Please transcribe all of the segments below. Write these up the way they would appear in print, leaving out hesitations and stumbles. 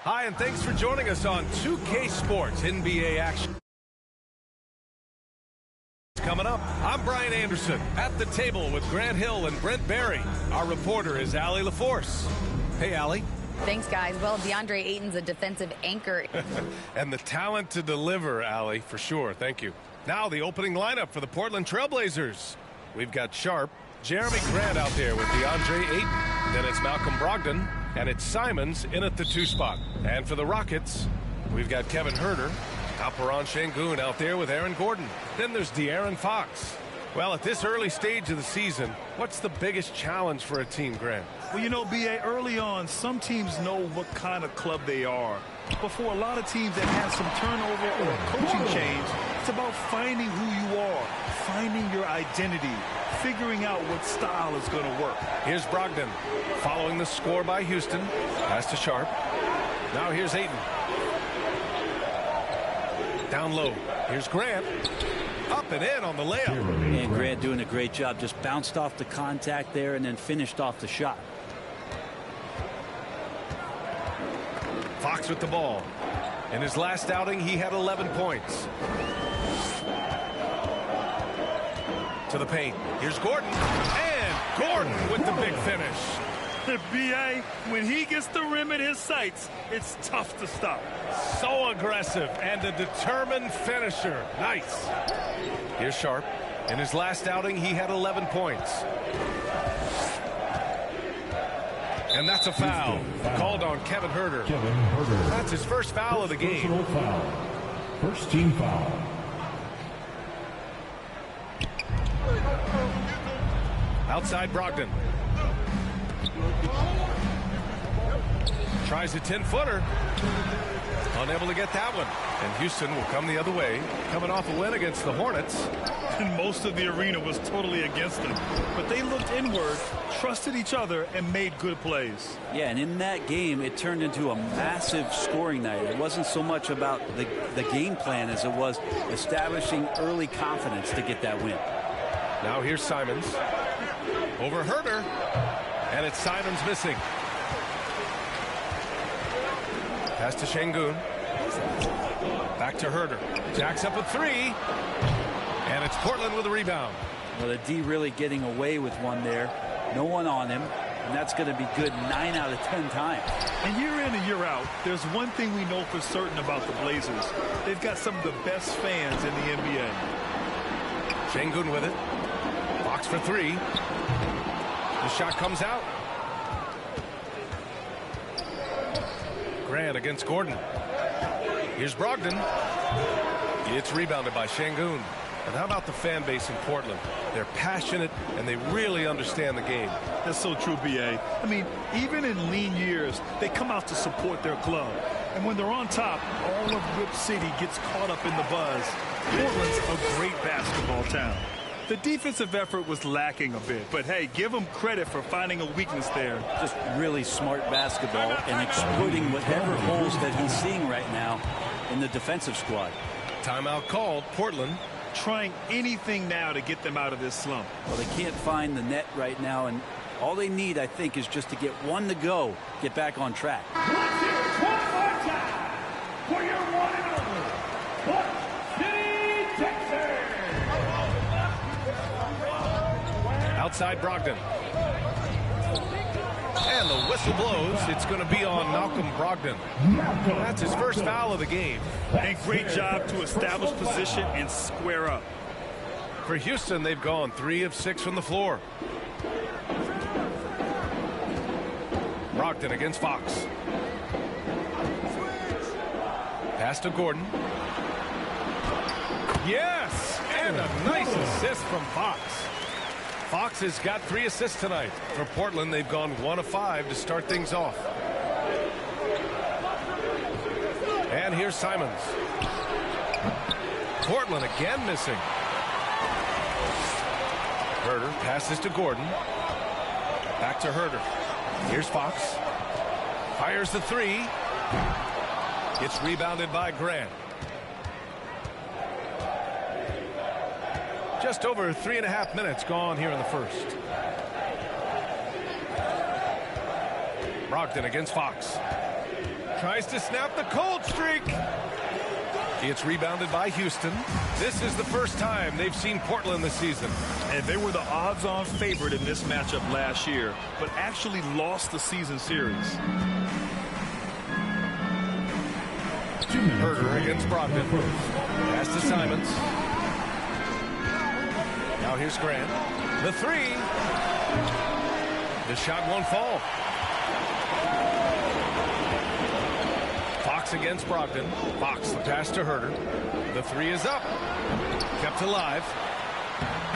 Hi, and thanks for joining us on 2K Sports NBA action. Coming up, I'm Brian Anderson at the table with Grant Hill and Brent Barry. Our reporter is Allie LaForce. Hey, Allie. Thanks, guys. Well, DeAndre Ayton's a defensive anchor. And the talent to deliver, Allie, for sure. Thank you. Now the opening lineup for the Portland Trailblazers. We've got Sharp, Jeremy Grant out there with DeAndre Ayton. Then it's Malcolm Brogdon, and it's Simons in at the 2 spot. And for the Rockets, we've got Kevin Huerter, Alpinin Yolu out there with Aaron Gordon. Then there's De'Aaron Fox. Well, at this early stage of the season, what's the biggest challenge for a team, Grant? Well, you know, B.A., early on, some teams know what kind of club they are. But for a lot of teams that have some turnover or a coaching change, it's about finding who you are, finding your identity, figuring out what style is going to work. Here's Brogdon following the score by Houston. Pass to Sharp. Now here's Ayton. Down low. Here's Grant. Up and in on the layup. And Grant doing a great job. Just bounced off the contact there and then finished off the shot. Fox with the ball. In his last outing, he had 11 points. To the paint. Here's Gordon. And Gordon with the big finish. The B.A., when he gets the rim in his sights, it's tough to stop. So aggressive and a determined finisher. Nice. Here's Sharp. In his last outing, he had 11 points. And that's a foul called on Kevin Huerter. That's his first foul of the game. First team foul. Outside Brogdon. Tries a 10-footer. Unable to get that one. And Houston will come the other way. Coming off a win against the Hornets. And most of the arena was totally against them. But they looked inward, trusted each other, and made good plays. Yeah, and in that game, it turned into a massive scoring night. It wasn't so much about the game plan as it was establishing early confidence to get that win. Now here's Simons. Over Huerter. And it's Simons missing. Pass to Şengün. Back to Huerter. Jacks up a 3. And it's Portland with a rebound. Well, the D really getting away with one there. No one on him. And that's going to be good 9 out of 10 times. And year in and year out, there's one thing we know for certain about the Blazers. They've got some of the best fans in the NBA. Şengün with it. Fox for 3. The shot comes out. Grant against Gordon. Here's Brogdon. It's rebounded by Şengün. And how about the fan base in Portland? They're passionate and they really understand the game. That's so true, B.A. I mean, even in lean years, they come out to support their club. And when they're on top, all of Rip City gets caught up in the buzz. Portland's a great basketball town. The defensive effort was lacking a bit, but hey, give them credit for finding a weakness there. Just really smart basketball and exploiting whatever holes that he's seeing right now in the defensive squad. Timeout called. Portland trying anything now to get them out of this slump. Well, they can't find the net right now, and all they need, I think, is just to get one to go, get back on track. Let's hear it one more time for your one and only Sports City, Texas. outside Brogdon. And the whistle blows. It's going to be on Malcolm Brogdon. That's his first foul of the game. And great job to establish position and square up. For Houston, they've gone 3 of 6 from the floor. Brogdon against Fox. Pass to Gordon. Yes! And a nice assist from Fox. Fox has got 3 assists tonight. For Portland, they've gone 1 of 5 to start things off. And here's Simons. Portland again missing. Huerter passes to Gordon. Back to Huerter. Here's Fox. Fires the 3. It's rebounded by Grant. Just over 3.5 minutes gone here in the first. Brogdon against Fox. Tries to snap the cold streak. It's rebounded by Houston. This is the first time they've seen Portland this season. And they were the odds-on favorite in this matchup last year, but actually lost the season series. Herter against Brogdon. Pass to Simons. Now here's Grant. The three. The shot won't fall. Fox against Brogdon. Fox, the pass to Herter. The three is up. Kept alive.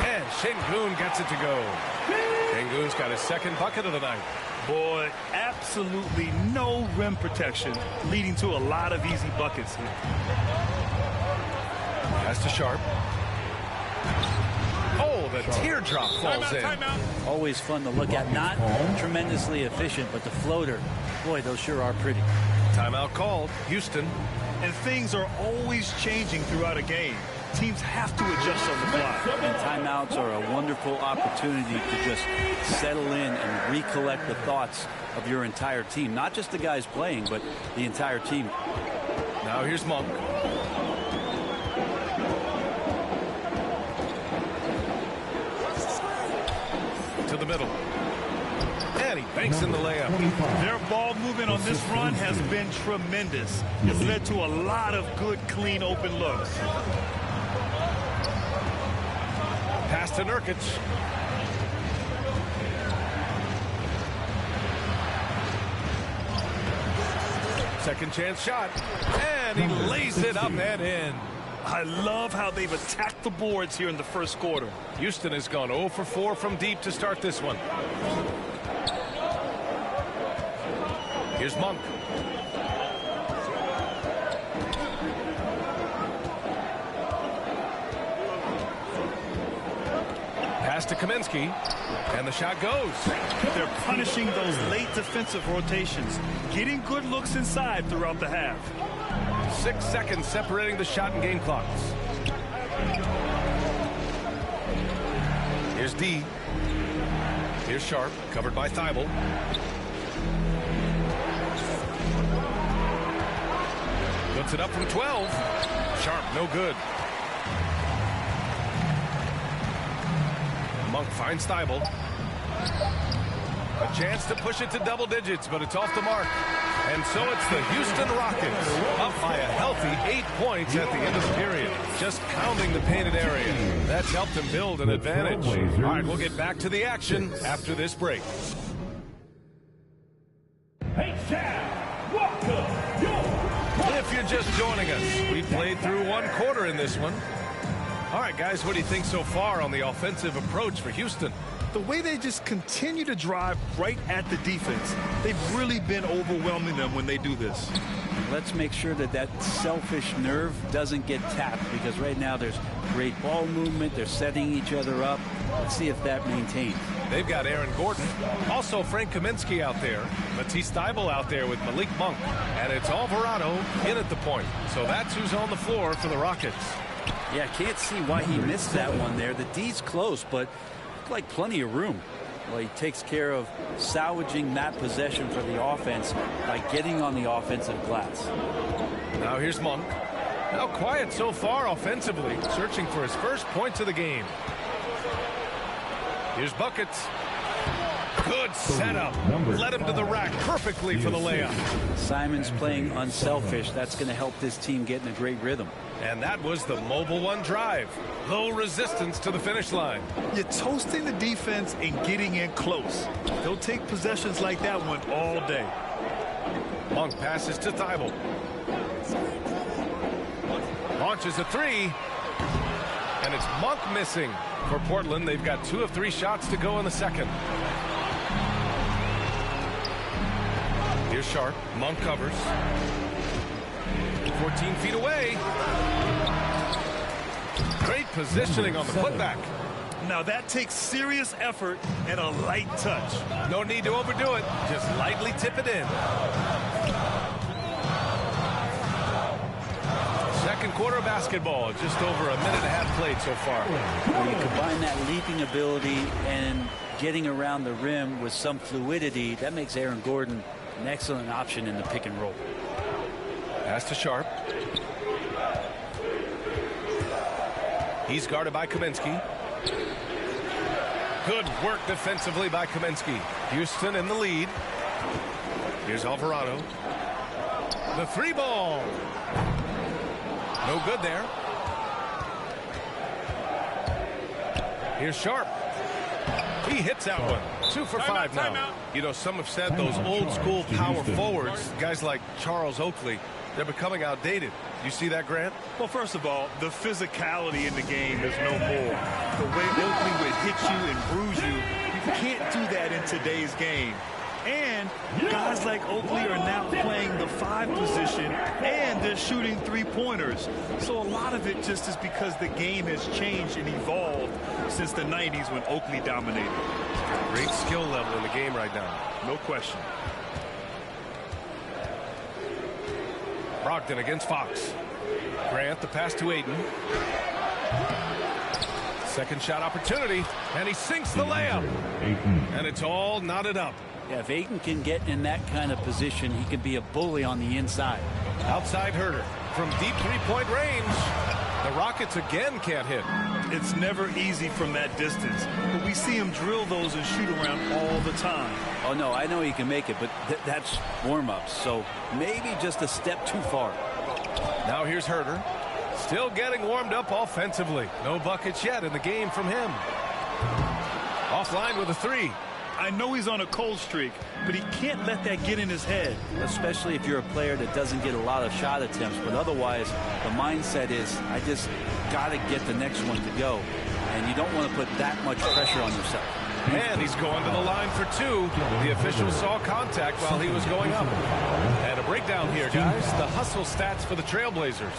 And Şengün gets it to go. Şengün's got his second bucket of the night. Boy, absolutely no rim protection, leading to a lot of easy buckets here. Pass to Sharp. Oh, the teardrop falls in. Always fun to look at. Not tremendously efficient, but the floater, boy, those sure are pretty. Timeout called. Houston. And things are always changing throughout a game. Teams have to adjust on the fly. And timeouts are a wonderful opportunity to just settle in and recollect the thoughts of your entire team. Not just the guys playing, but the entire team. Now here's Monk. To the middle. And he banks in the layup. Their ball movement on this run has been tremendous. It's led to a lot of good, clean, open looks. Pass to Nurkic. Second chance shot. And he lays it up and in. I love how they've attacked the boards here in the first quarter. Houston has gone 0 for 4 from deep to start this one. Here's Monk. Pass to Kaminsky, and the shot goes. They're punishing those late defensive rotations, getting good looks inside throughout the half. 6 seconds separating the shot and game clocks. Here's D. Here's Sharp, covered by Thibault. Puts it up from 12. Sharp, no good. Monk finds Thibault. A chance to push it to double digits, but it's off the mark. And so it's the Houston Rockets up by a healthy 8 points at the end of the period. Just pounding the painted area. That's helped them build an advantage. All right, we'll get back to the action after this break. If you're just joining us, we played through 1 quarter in this one. All right, guys, what do you think so far on the offensive approach for Houston? The way they just continue to drive right at the defense, they've really been overwhelming them when they do this. Let's make sure that that selfish nerve doesn't get tapped, because right now there's great ball movement. They're setting each other up. Let's see if that maintains. They've got Aaron Gordon, also Frank Kaminsky out there, Matisse Thybulle out there with Malik Monk, and it's Alvarado in at the point. So that's who's on the floor for the Rockets. Yeah, can't see why he missed that one there. The D's close, but like plenty of room. Well, he takes care of salvaging that possession for the offense by getting on the offensive glass. Now here's Monk. Now quiet so far offensively, searching for his first points of the game. Here's buckets. Good setup. Led him to the rack perfectly for the layup. Simons playing unselfish. That's going to help this team get in a great rhythm. And that was the Mobile One drive. Low resistance to the finish line. You're toasting the defense and getting in close. They'll take possessions like that one all day. Monk passes to Thybulle. Launches a three. And it's Monk missing. For Portland, they've got 2 of 3 shots to go in the second. Here's Sharp. Monk covers. 14 feet away. Great positioning on the putback. Now that takes serious effort and a light touch. No need to overdo it. Just lightly tip it in. Second quarter of basketball. Just over a minute and a half played so far. When you combine that leaping ability and getting around the rim with some fluidity, that makes Aaron Gordon an excellent option in the pick and roll. Pass to Sharp. He's guarded by Kaminsky. Good work defensively by Kaminsky. Houston in the lead. Here's Alvarado. The three ball. No good there. Here's Sharp. He hits that one. 2 for 5 now. You know, some have said those old school power forwards, guys like Charles Oakley, they're becoming outdated. You see that, Grant? Well, first of all, the physicality in the game is no more. The way Oakley would hit you and bruise you, you can't do that in today's game. And guys like Oakley are now playing the 5 position, and they're shooting 3-pointers. So a lot of it just is because the game has changed and evolved since the 90s when Oakley dominated. Great skill level in the game right now. No question. Brogdon against Fox. Grant, the pass to Aiden. Second shot opportunity, and he sinks the layup. And it's all knotted up. Yeah, if Ayton can get in that kind of position, he can be a bully on the inside. Outside Herter from deep three-point range. The Rockets again can't hit. It's never easy from that distance, but we see him drill those and shoot around all the time. Oh, no, I know he can make it, but that's warm-ups, so maybe just a step too far. Now here's Herter. Still getting warmed up offensively. No buckets yet in the game from him. Offline with a 3. I know he's on a cold streak, but he can't let that get in his head. Especially if you're a player that doesn't get a lot of shot attempts, but otherwise the mindset is I just got to get the next one to go, and you don't want to put that much pressure on yourself. And he's going to the line for 2. The official saw contact while he was going up. And a breakdown here, guys. The hustle stats for the Trailblazers.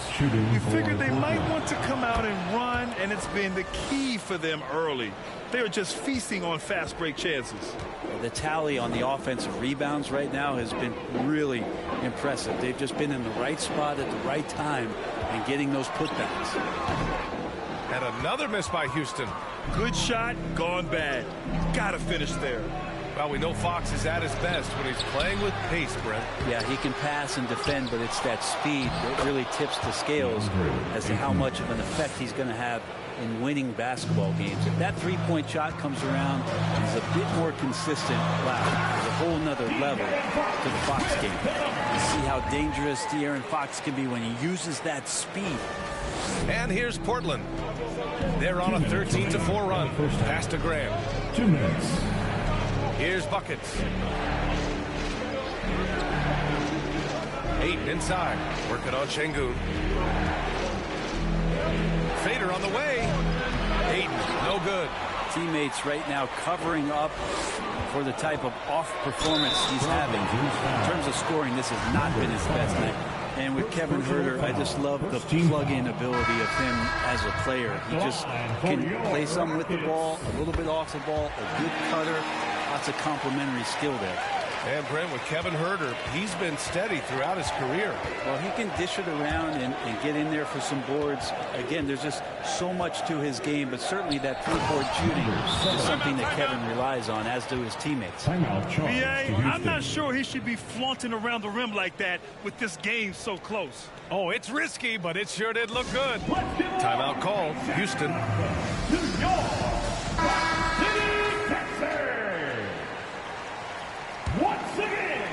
We figured they might want to come out and run, and it's been the key for them early. They are just feasting on fast break chances. The tally on the offensive rebounds right now has been really impressive. They've just been in the right spot at the right time and getting those putbacks. And another miss by Houston. Good shot, gone bad. Gotta finish there. Well, we know Fox is at his best when he's playing with pace, Brent. Yeah, he can pass and defend, but it's that speed that really tips the scales as to how much of an effect he's going to have in winning basketball games. If that three-point shot comes around and is a bit more consistent, wow, there's a whole nother level to the Fox game. You see how dangerous De'Aaron Fox can be when he uses that speed. And here's Portland. They're on a 13-4 run. Pass to Graham. 2 minutes. Here's buckets. 8 inside. Working on Şengün. Fader on the way. 8, no good. Teammates right now covering up for the type of off performance he's having. In terms of scoring, this has not been his best night. And with Kevin Herter, I just love the plug-in ability of him as a player. He just can play some with the ball, a little bit off the ball, a good cutter, lots of complementary skill there. And Brent, with Kevin Herter, he's been steady throughout his career. Well, he can dish it around and get in there for some boards. Again, there's just so much to his game, but certainly that three-point shooting is something that Kevin relies on, as do his teamates. B.A., I'm not sure he should be flaunting around the rim like that with this game so close. Oh, it's risky, but it sure did look good. Timeout called. Houston. New York City, Texas. Once again,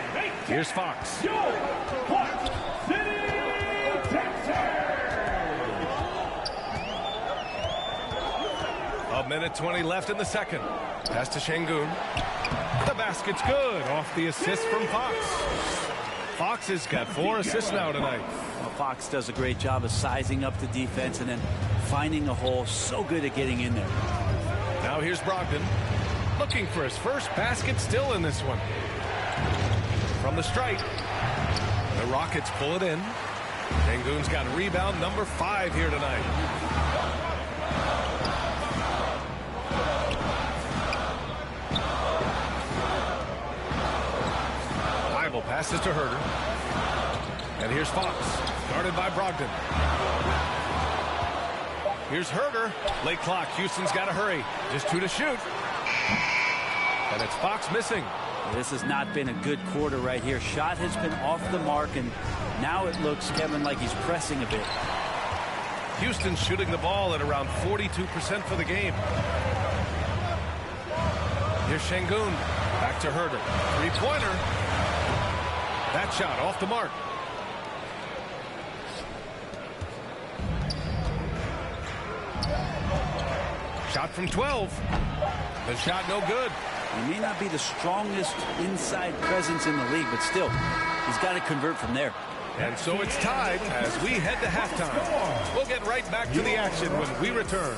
Here's Fox. York City, Texas. A minute 20 left in the second. Pass to Şengün. The basket's good. Off the assist from Fox. Fox has got 4 assists now tonight. Well, Fox does a great job of sizing up the defense and then finding a hole. So good at getting in there. Now here's Brogdon. Looking for his first basket still in this one. From the stripe. The Rockets pull it in. Şengün's got rebound number 5 here tonight. Bible passes to Herter. And here's Fox. Guarded by Brogdon. Here's Herter. Late clock. Houston's got to hurry. Just 2 to shoot. And it's Fox missing. This has not been a good quarter right here. Shot has been off the mark, and now it looks, Kevin, like he's pressing a bit. Houston's shooting the ball at around 42% for the game. Here's Şengün. Back to Herder. Three-pointer. That shot off the mark. Shot from 12. The shot no good. He may not be the strongest inside presence in the league, but still, he's got to convert from there. And so it's tied as we head to halftime. We'll get right back to the action when we return.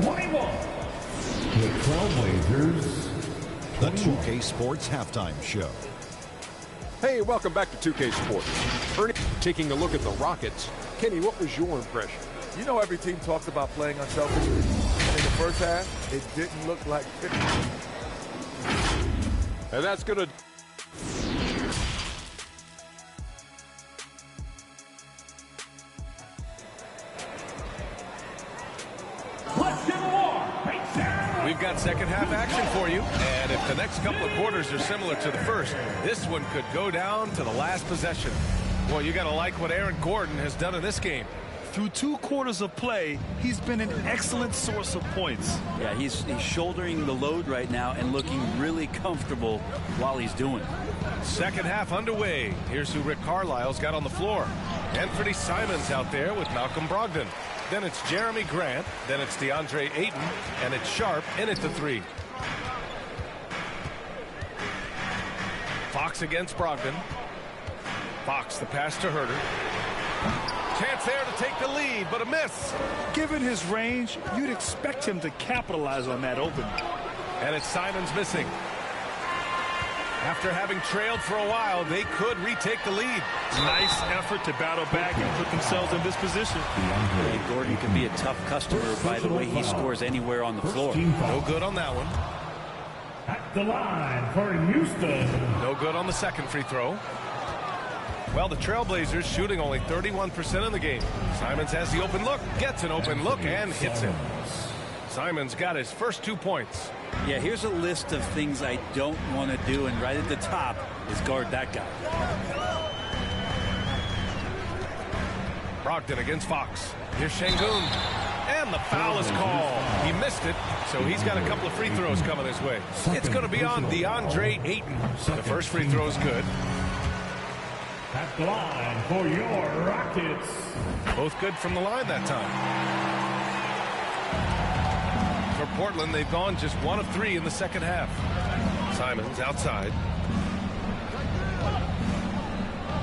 21. The Trailblazers. The 2K Sports Halftime Show. Hey, welcome back to 2K Sports. Ernie, taking a look at the Rockets. Kenny, what was your impression? You know, every team talks about playing unselfishly. In the first half, it didn't look like it. And that's going to... We've got second half action for you, and if the next couple of quarters are similar to the first, this one could go down to the last possession. Boy, you got to like what Aaron Gordon has done in this game. Through 2 quarters of play, he's been an excellent source of points. Yeah, he's shouldering the load right now and looking really comfortable while he's doing it. Second half underway. Here's who Rick Carlisle's got on the floor. Anthony Simons out there with Malcolm Brogdon. Then it's Jeremy Grant. Then it's DeAndre Ayton. And it's Sharp in at the 3. Fox against Brogdon. Fox the pass to Herder. Chance there to take the lead, but a miss. Given his range, you'd expect him to capitalize on that opening. And it's Simons missing. After having trailed for a while, they could retake the lead. Nice effort to battle back and put themselves in this position. Hey, Gordon can be a tough customer by the way he scores anywhere on the floor. No good on that one. At the line for Houston. No good on the second free throw. Well, the Trailblazers shooting only 31% in the game. Simons has the open look, gets an open look, and hits him. Simons got his first 2 points. Yeah, here's a list of things I don't want to do, and right at the top is guard that guy. Brogdon against Fox. Here's Şengün. And the foul is called. He missed it, so he's got a couple of free throws coming his way. It's going to be on DeAndre Ayton. The first free throw is good. At the line for your Rockets. Both good from the line that time. For Portland, they've gone just 1 of 3 in the second half. Simons outside.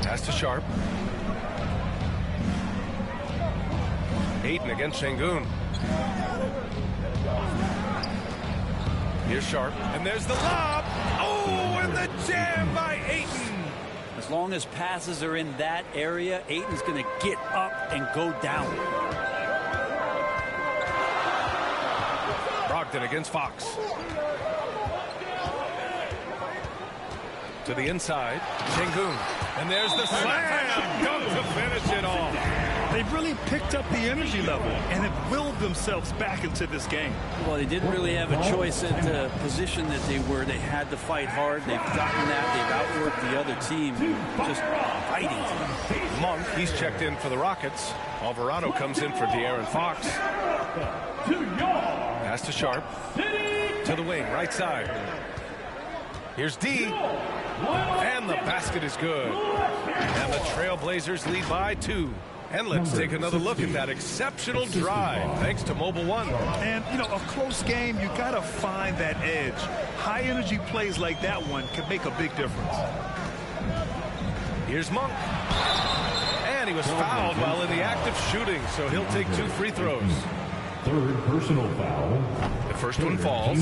Pass to Sharp. Ayton against Şengün. Here's Sharp. And there's the lob. Oh, and the jam by Ayton. As long as passes are in that area, Ayton's going to get up and go down. Brogdon against Fox. To the inside. Şengün. And there's the slam. Dunk to finish it off. They've really picked up the energy level and have willed themselves back into this game. Well, they didn't really have a choice at the position that they were. They had to fight hard. They've gotten that. They've outworked the other team. Just fighting. Monk, he's checked in for the Rockets. Alvarado comes in for De'Aaron Fox. Pass to Sharp. To the wing, right side. Here's D. And the basket is good. And the Trailblazers lead by 2. And let's take another look at that exceptional drive, thanks to Mobile One. And, you know, a close game, you got to find that edge. High-energy plays like that one can make a big difference. Here's Monk. And he was fouled while in the act of shooting, so he'll take 2 free throws. Third personal foul. The first one falls.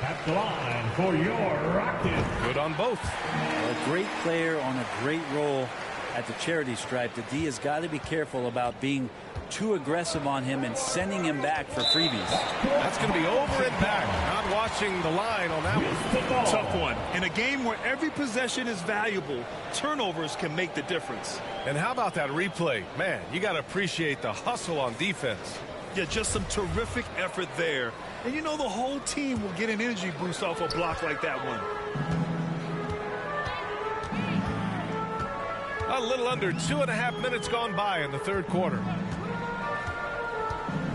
At the line for your Rockets. Good on both. A great player on a great role at the charity stripe. The D has got to be careful about being too aggressive on him and sending him back for freebies. That's going to be over and back. Not watching the line on that one. Tough one. In a game where every possession is valuable, turnovers can make the difference. And how about that replay? Man, you got to appreciate the hustle on defense. Yeah, just some terrific effort there. And you know the whole team will get an energy boost off a block like that one. A little under 2.5 minutes gone by in the third quarter.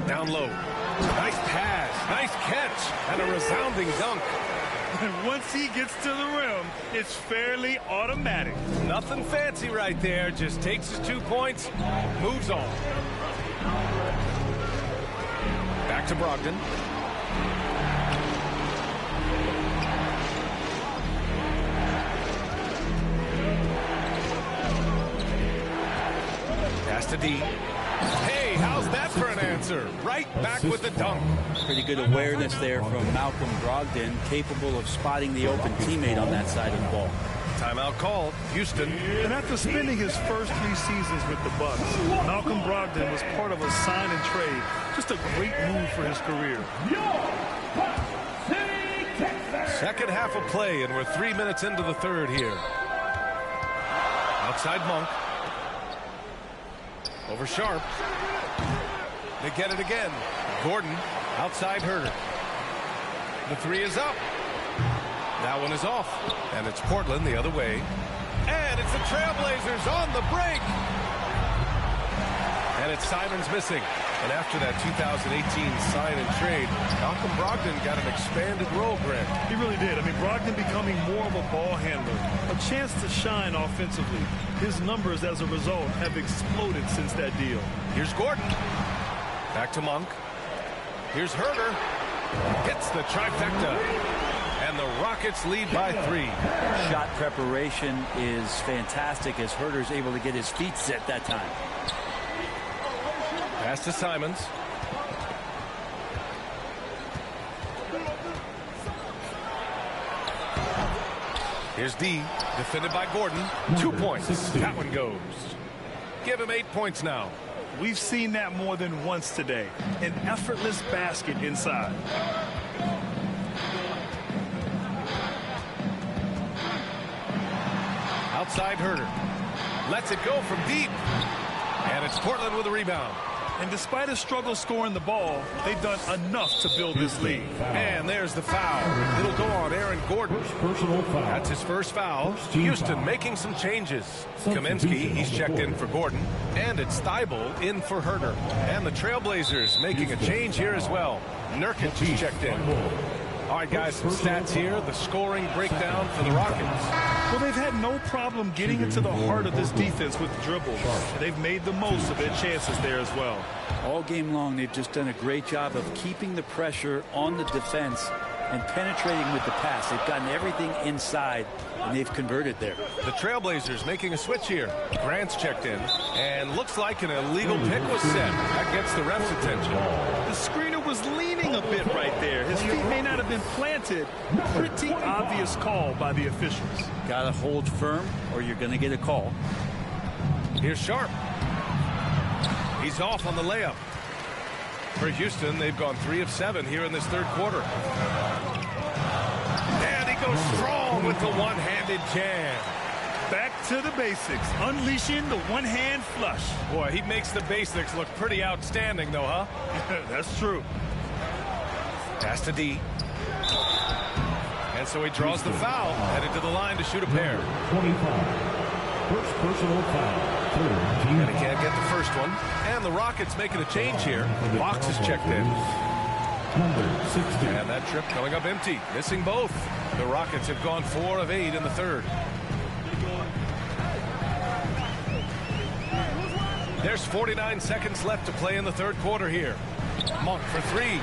Down low. Nice pass, nice catch, and a resounding dunk. And once he gets to the rim, it's fairly automatic. Nothing fancy right there. Just takes his 2 points, moves on. Back to Brogdon. Pass to D. Hey, how's that for an answer? Right back with the dunk. Pretty good awareness there from Malcolm Brogdon, capable of spotting the open teammate on that side of the ball. Timeout called. Houston. And after spending his first 3 seasons with the Bucks, Malcolm Brogdon was part of a sign and trade. Just a great move for his career. Second half of play, and we're 3 minutes into the third here. Outside Monk. Over Sharp. They get it again. Gordon outside Herter. The 3 is up. That one is off. And it's Portland the other way. And it's the Trailblazers on the break. And it's Simons missing. And after that 2018 sign and trade, Malcolm Brogdon got an expanded role, Grant. He really did. I mean, Brogdon becoming more of a ball handler, a chance to shine offensively. His numbers as a result have exploded since that deal. Here's Gordon. Back to Monk. Here's Herter. Hits the trifecta. And the Rockets lead by 3. Shot preparation is fantastic as Herter's able to get his feet set that time. Pass to Simons. Here's D, defended by Gordon. 2 points. That one goes. Give him 8 points now. We've seen that more than once today. An effortless basket inside. Outside Herter. Lets it go from deep. And it's Portland with a rebound. And despite a struggle scoring the ball, they've done enough to build this lead. And there's the foul. It'll go on Aaron Gordon. That's his first foul. Houston making some changes. Kaminsky, he's checked in for Gordon. And it's Thibault in for Herter. And the Trailblazers making a change here as well. Nurkic is checked in. All right, guys, some stats here. The scoring breakdown for the Rockets. Well, they've had no problem getting into the heart of this defense with dribbles. They've made the most of their chances there as well. All game long, they've just done a great job of keeping the pressure on the defense and penetrating with the pass. They've gotten everything inside, and they've converted there. The Trailblazers making a switch here. Grant's checked in, and looks like an illegal pick was set. That gets the ref's attention. The screener was leaning a bit right there. His feet may not have been planted. Pretty obvious call by the officials. Got to hold firm, or you're going to get a call. Here's Sharp. He's off on the layup. For Houston, they've gone 3 of 7 here in this third quarter. And he goes strong with the one-handed jam. Back to the basics, unleashing the one-hand flush. Boy, he makes the basics look pretty outstanding, though, huh? That's true. Pass to D. And so he draws the foul, headed to the line to shoot a pair. 25. First personal foul. And he can't get the first one. And the Rockets making a change here. Fox is checked in. And that trip coming up empty. Missing both. The Rockets have gone 4 of 8 in the third. There's 49 seconds left to play in the third quarter here. Monk for 3.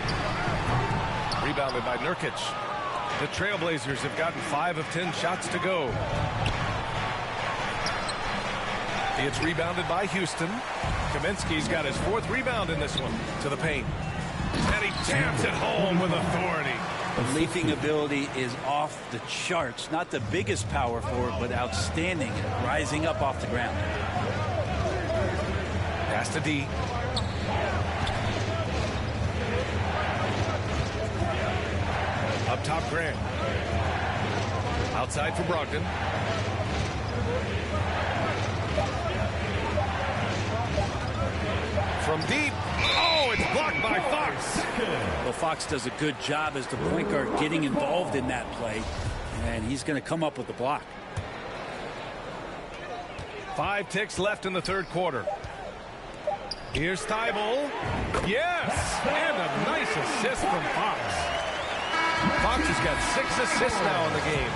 Rebounded by Nurkic. The Trailblazers have gotten 5 of 10 shots to go. It's rebounded by Houston. Kaminsky's got his 4th rebound in this one to the paint. And he jams it home with authority. The leaping ability is off the charts. Not the biggest power forward, but outstanding, rising up off the ground. Pass to D. Up top, Grant. Outside for Brogdon. From deep. Oh, it's blocked by Fox. Well, Fox does a good job as the point guard getting involved in that play, and he's going to come up with the block. 5 ticks left in the third quarter. Here's Thibault. Yes! And a nice assist from Fox. Fox has got 6 assists now in the game.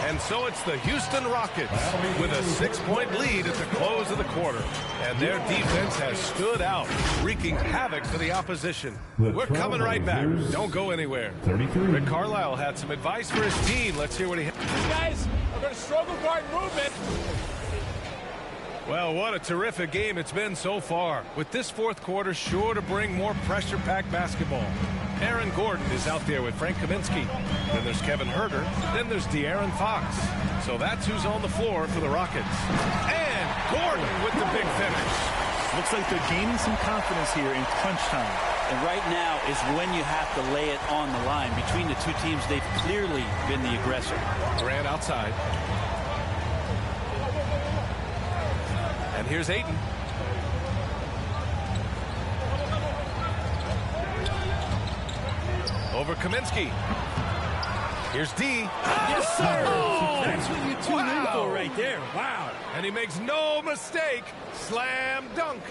And so it's the Houston Rockets with a 6-point lead at the close of the quarter. And their defense has stood out, wreaking havoc for the opposition. We're coming right back. Don't go anywhere. 33. Rick Carlisle had some advice for his team. Let's hear what he had. You guys are going to struggle guarding movement. Well, what a terrific game it's been so far, with this fourth quarter sure to bring more pressure-packed basketball. Aaron Gordon is out there with Frank Kaminsky. Then there's Kevin Huerter. Then there's De'Aaron Fox. So that's who's on the floor for the Rockets. And Gordon with the big finish. Looks like they're gaining some confidence here in crunch time. And right now is when you have to lay it on the line. Between the two teams, they've clearly been the aggressor. Grant outside. And here's Ayton. Over Kaminsky. Here's D. Yes, sir. Oh, that's what you tune in for right there. Wow. And he makes no mistake. Slam dunk.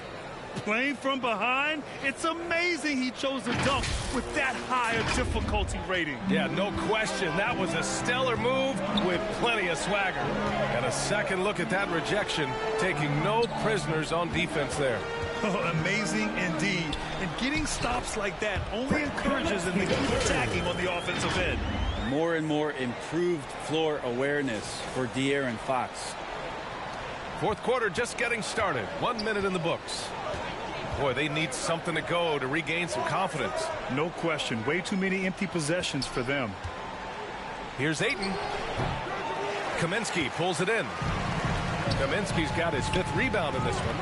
Playing from behind, it's amazing he chose to dunk with that high a difficulty rating. Yeah, no question. That was a stellar move with plenty of swagger. And a second look at that rejection, taking no prisoners on defense there. Oh, amazing indeed. And getting stops like that only encourages them to keep attacking on the offensive end. More and more improved floor awareness for De'Aaron Fox. Fourth quarter just getting started. 1 minute in the books. Boy, they need something to go to regain some confidence. No question. Way too many empty possessions for them. Here's Ayton. Kaminsky pulls it in. Kaminsky's got his 5th rebound in this one.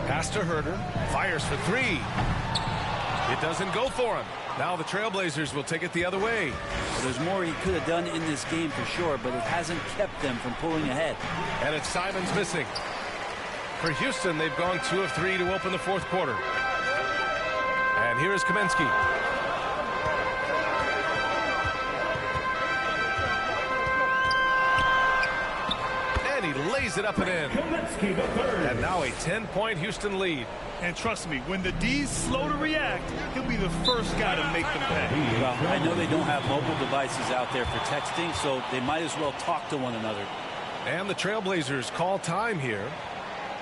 Pass to Huerter. Fires for 3. It doesn't go for him. Now the Trailblazers will take it the other way. Well, there's more he could have done in this game for sure, but it hasn't kept them from pulling ahead. And it's Simons missing. For Houston, they've gone 2 of 3 to open the fourth quarter. And here is Kaminsky. And he lays it up and in. And now a 10-point Houston lead. And trust me, when the D's slow to react, he'll be the first guy to make them pay. Well, I know they don't have mobile devices out there for texting, so they might as well talk to one another. And the Trailblazers call time here.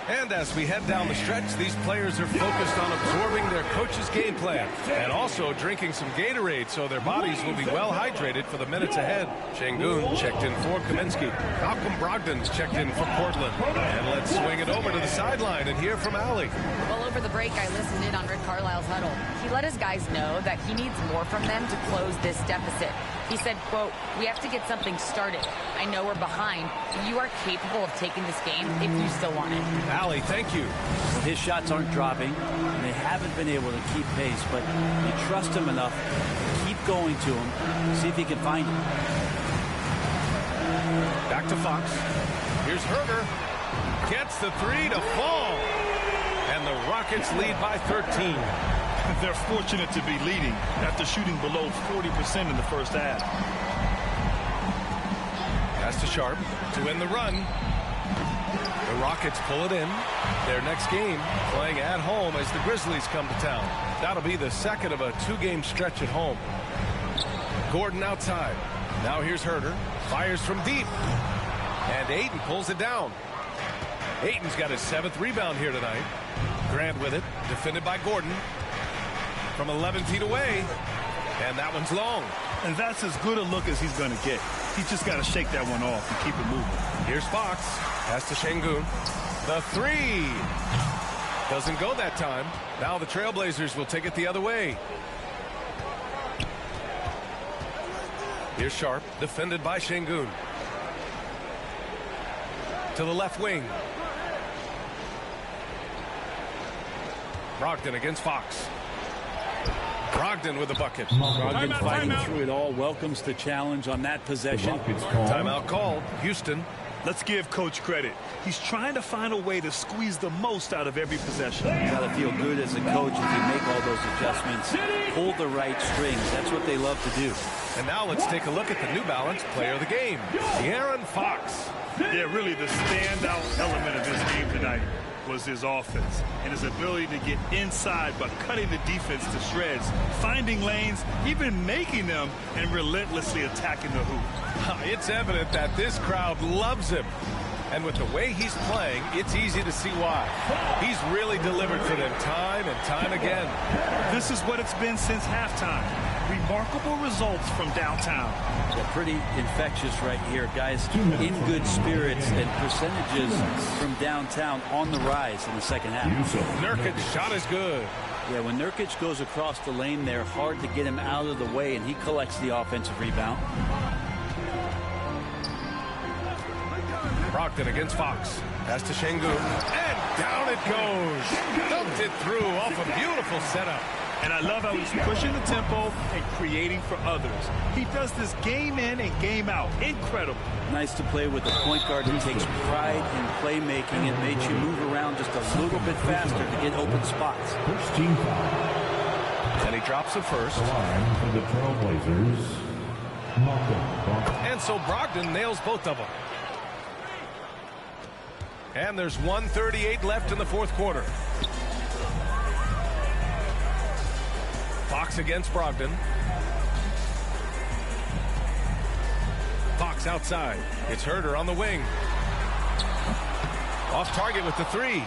And as we head down the stretch, these players are focused on absorbing their coach's game plan and also drinking some Gatorade so their bodies will be well hydrated for the minutes ahead. Şengün checked in for Kaminsky. Malcolm Brogdon's checked in for Portland. And let's swing it over to the sideline and hear from Allie. Well, over the break, I listened in on Rick Carlisle's huddle. He let his guys know that he needs more from them to close this deficit. He said, quote, "We have to get something started. I know we're behind, but you are capable of taking this game if you still want it." Allie, thank you. Well, his shots aren't dropping, and they haven't been able to keep pace, but you trust him enough to keep going to him, see if he can find him. Back to Fox. Here's Huerter. Gets the 3 to fall. And the Rockets lead by 13. They're fortunate to be leading after shooting below 40% in the first half. Pass to Sharp to win the run. The Rockets pull it in. Their next game playing at home as the Grizzlies come to town. That'll be the second of a 2-game stretch at home. Gordon outside. Now here's Huerter. Fires from deep. And Ayton pulls it down. Ayton's got his 7th rebound here tonight. Grant with it. Defended by Gordon. From 11 feet away. And that one's long. And that's as good a look as he's going to get. He's just got to shake that one off and keep it moving. Here's Fox. Pass to Şengün. The 3. Doesn't go that time. Now the Trailblazers will take it the other way. Here's Sharp. Defended by Şengün. To the left wing. Brogdon against Fox. Brogdon with a bucket. Brogdon fighting through it all. Welcomes the challenge on that possession. Timeout called. Houston. Let's give Coach credit. He's trying to find a way to squeeze the most out of every possession. You got to feel good as a coach if you make all those adjustments, pull the right strings. That's what they love to do. And now let's take a look at the New Balance player of the game, De'Aaron Fox. Yeah, really the standout element of this game tonight was his offense and his ability to get inside but cutting the defense to shreds, finding lanes, even making them, and relentlessly attacking the hoop. It's evident that this crowd loves him. And with the way he's playing, it's easy to see why. He's really delivered for them time and time again. This is what it's been since halftime. Remarkable results from downtown. They're pretty infectious right here, guys. In good spirits and percentages from downtown on the rise in the second half. Nurkic's shot is good. Yeah, when Nurkic goes across the lane, they're hard to get him out of the way, and he collects the offensive rebound. Brogdon against Fox. Pass to Şengün. And down it goes. Dumped it through off a beautiful setup. And I love how he's pushing the tempo and creating for others. He does this game in and game out. Incredible. Nice to play with a point guard who takes pride in playmaking. It makes you move around just a little bit faster to get open spots. First team foul. And he drops it first. The line for the Trailblazers. Malcolm. And so Brogdon nails both of them. And there's 1:38 left in the fourth quarter. Fox against Brogdon. Fox outside. It's Herder on the wing. Off target with the three.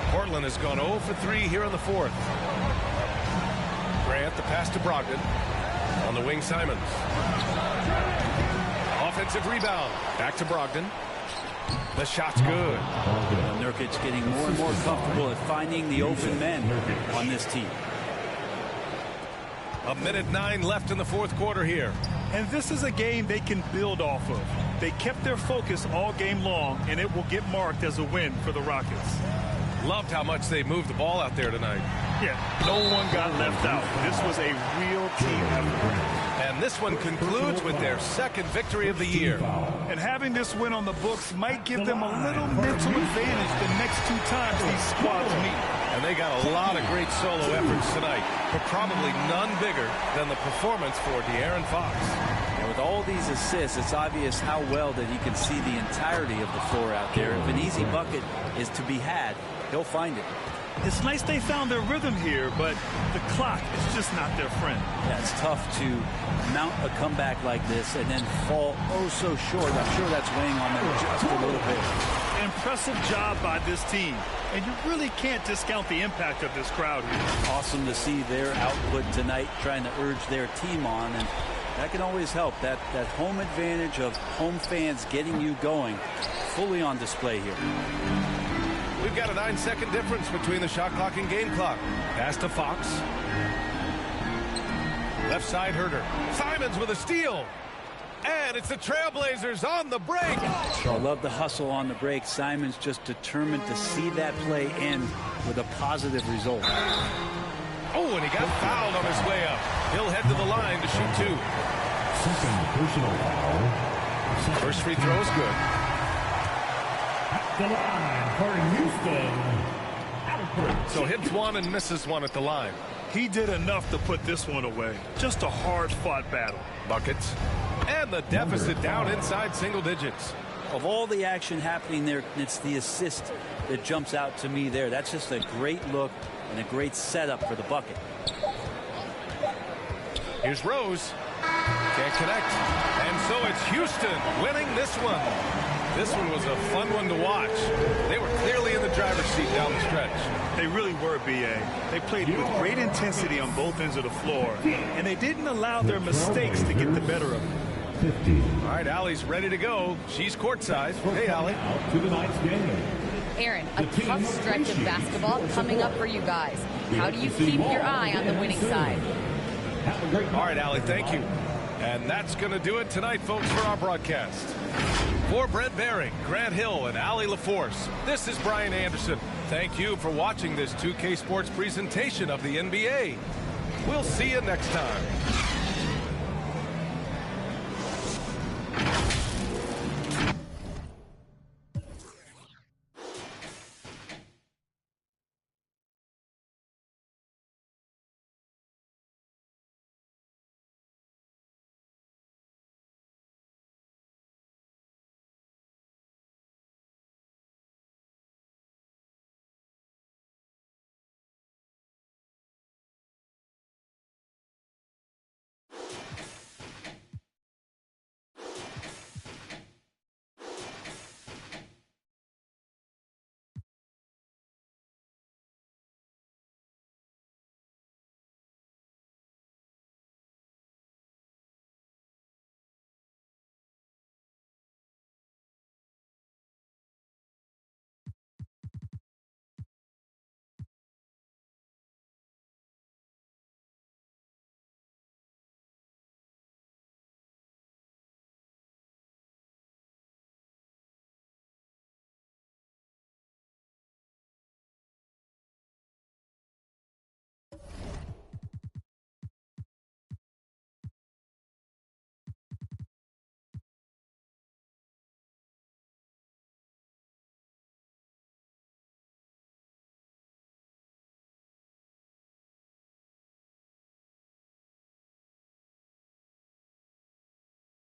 Portland has gone 0 for 3 here in the fourth. Grant, the pass to Brogdon. On the wing, Simons. Offensive rebound. Back to Brogdon. The shot's good. Nurkic getting more and more comfortable at finding the open men on this team. 1:09 left in the fourth quarter here. And this is a game they can build off of. They kept their focus all game long, and it will get marked as a win for the Rockets. Loved how much they moved the ball out there tonight. Yeah, no one got left out. This was a real team effort. And this one concludes with their second victory of the year. And having this win on the books might give them a little mental advantage the next 2 times these squads meet. And they got a lot of great solo efforts tonight, but probably none bigger than the performance for De'Aaron Fox. And with all these assists, it's obvious how well that he can see the entirety of the floor out there. If an easy bucket is to be had, he'll find it. It's nice they found their rhythm here, but the clock is just not their friend. Yeah, it's tough to mount a comeback like this and then fall oh so short. I'm sure that's weighing on them just a little bit. Impressive job by this team, and you really can't discount the impact of this crowd here. Awesome to see their output tonight, trying to urge their team on, and that can always help. That home advantage of home fans getting you going, fully on display here. We've got a 9-second difference between the shot clock and game clock. Pass to Fox. Left side, Herder. Simons with a steal. And it's the Trailblazers on the break. I love the hustle on the break. Simons just determined to see that play end with a positive result. Oh, and he got fouled on his way up. He'll head to the line to shoot 2. Second personal foul. First free throw is good. At the line for Houston. Alfred. So hits 1 and misses 1 at the line. He did enough to put this one away. Just a hard-fought battle. Buckets. And the deficit down inside single digits. Of all the action happening there, it's the assist that jumps out to me there. That's just a great look and a great setup for the bucket. Here's Rose. Can't connect. And so it's Houston winning this one. This one was a fun one to watch. They were clearly in the driver's seat down the stretch. They really were, B.A. They played with great intensity on both ends of the floor, and they didn't allow their mistakes to get the better of them. 50. All right, Allie's ready to go. She's courtside. Hey, Allie. To the ninth game. Aaron, a tough stretch of basketball coming up for you guys. How do you keep your eye on the winning side? All right, Allie, thank you. And that's going to do it tonight, folks, for our broadcast. For Brent Behring, Grant Hill, and Allie LaForce, this is Brian Anderson. Thank you for watching this 2K Sports presentation of the NBA. We'll see you next time.